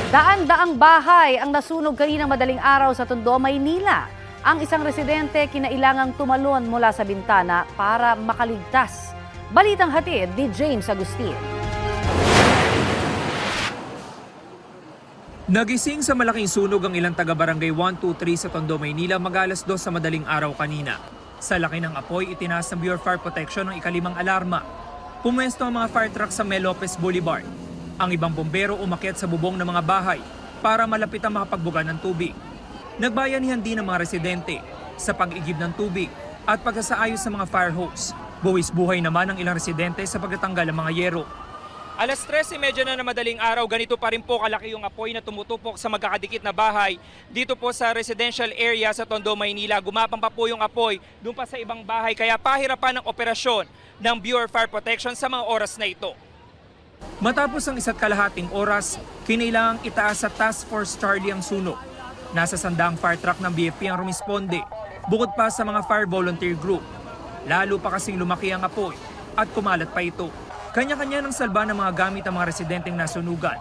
Daan-daang bahay ang nasunog kaninang madaling araw sa Tondo, Maynila. Ang isang residente kinailangang tumalon mula sa bintana para makaligtas. Balitang hatid ni James Agustin. Nagising sa malaking sunog ang ilang taga-barangay 123 sa Tondo, Maynila mag-alas 2 sa madaling araw kanina. Sa laki ng apoy, itinaas ng Bureau of Fire Protection ang ikalimang alarma. Pumwesto ang mga fire truck sa Mel Lopez Boulevard. Ang ibang bombero umakyat sa bubong ng mga bahay para malapit ang makapagbuga ng tubig. Nagbayanihan din ng mga residente sa pag-igib ng tubig at pagsasaayos sa mga fire hose. Buwis buhay naman ang ilang residente sa pagtatanggal ng mga yero. Alas 13:30 na madaling araw, ganito pa rin po kalaki yung apoy na tumutupok sa magkakadikit na bahay. Dito po sa residential area sa Tondo, Maynila, gumapang pa po yung apoy doon pa sa ibang bahay. Kaya pahirapan ang operasyon ng Bureau of Fire Protection sa mga oras na ito. Matapos ang 1.5 oras, kinailangang itaas sa Task Force Charlie ang sunog. Nasa 100 fire truck ng BFP ang rumisponde, bukod pa sa mga fire volunteer group. Lalo pa kasing lumaki ang apoy at kumalat pa ito. Kanya-kanya ng salba ng mga gamit ang mga residenteng nasunugan.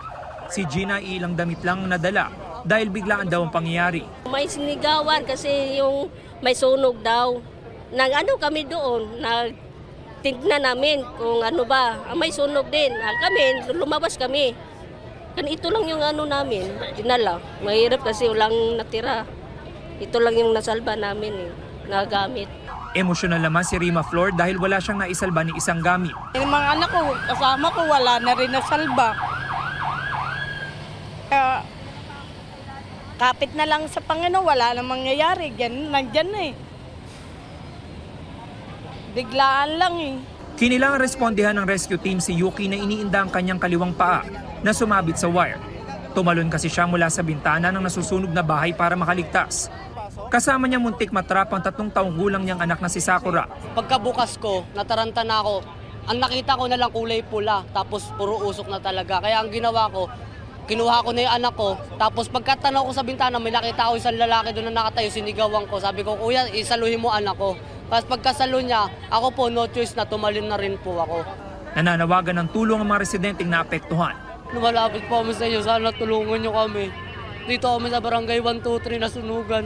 Si Gina ilang damit lang nadala dahil biglaan daw ang pangyayari. May sinigawan kasi yung may sunog daw. Kami doon, tignan namin kung ano ba, may sunog din. Kami, lumabas kami. Ito lang yung namin, dinala. Mahirap kasi walang natira. Ito lang yung nasalba namin, nagamit. Emosyonal naman si Rima Flor dahil wala siyang naisalba ni isang gamit. Yung mga anak ko, kasama ko, wala na rin nasalba. Kaya, kapit na lang sa Panginoon, wala na mangyayari. Nandyan na Biglaan lang Kinilangan respondihan ng rescue team si Yuki na iniinda ang kanyang kaliwang paa na sumabit sa wire. Tumalon kasi siya mula sa bintana ng nasusunog na bahay para makaligtas. Kasama niya muntik matrap ang 3 taong gulang niyang anak na si Sakura. Pagkabukas ko, nataranta na ako. Ang nakita ko na lang kulay pula, tapos puro usok na talaga. Kaya ang ginawa ko, kinuha ko na yung anak ko. Tapos pagkatanaw ko sa bintana, may nakita ko isang lalaki doon na nakatayo, sinigawan ko. Sabi ko, kuya, isaluhin mo anak ko. Tapos pagkasalo niya, ako po, no choice na, tumalon na rin po ako. Nananawagan ng tulong ang mga residenteng naapektuhan. Lumalapit po kami sa inyo, sana tulungan niyo kami. Dito kami sa barangay 123 na sunugan.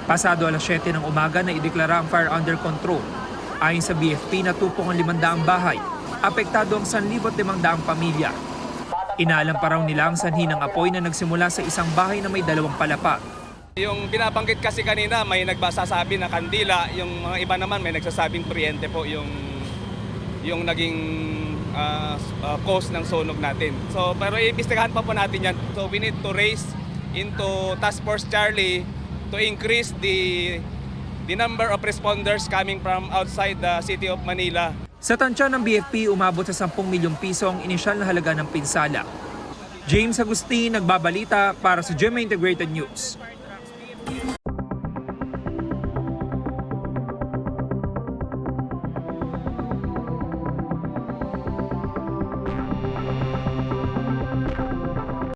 Pasado alas 7 ng umaga na ideklara ang fire under control. Ayon sa BFP, natupok ang 500 bahay. Apektado ang 1,500 pamilya. Inaalam pa raw nila ang sanhi ng apoy na nagsimula sa isang bahay na may 2 palapag. Yung binabanggit kasi kanina, may nagsasabi na kandila, yung mga iba naman may nagsasabing kuryente po yung naging cause ng sunog natin. So, pero iimbestigahan pa po natin yan. So we need to raise into Task Force Charlie to increase the number of responders coming from outside the city of Manila. Sa tansya ng BFP, umabot sa 10 milyong piso ang inisyal na halaga ng pinsala. James Agustin, nagbabalita para sa GMA Integrated News.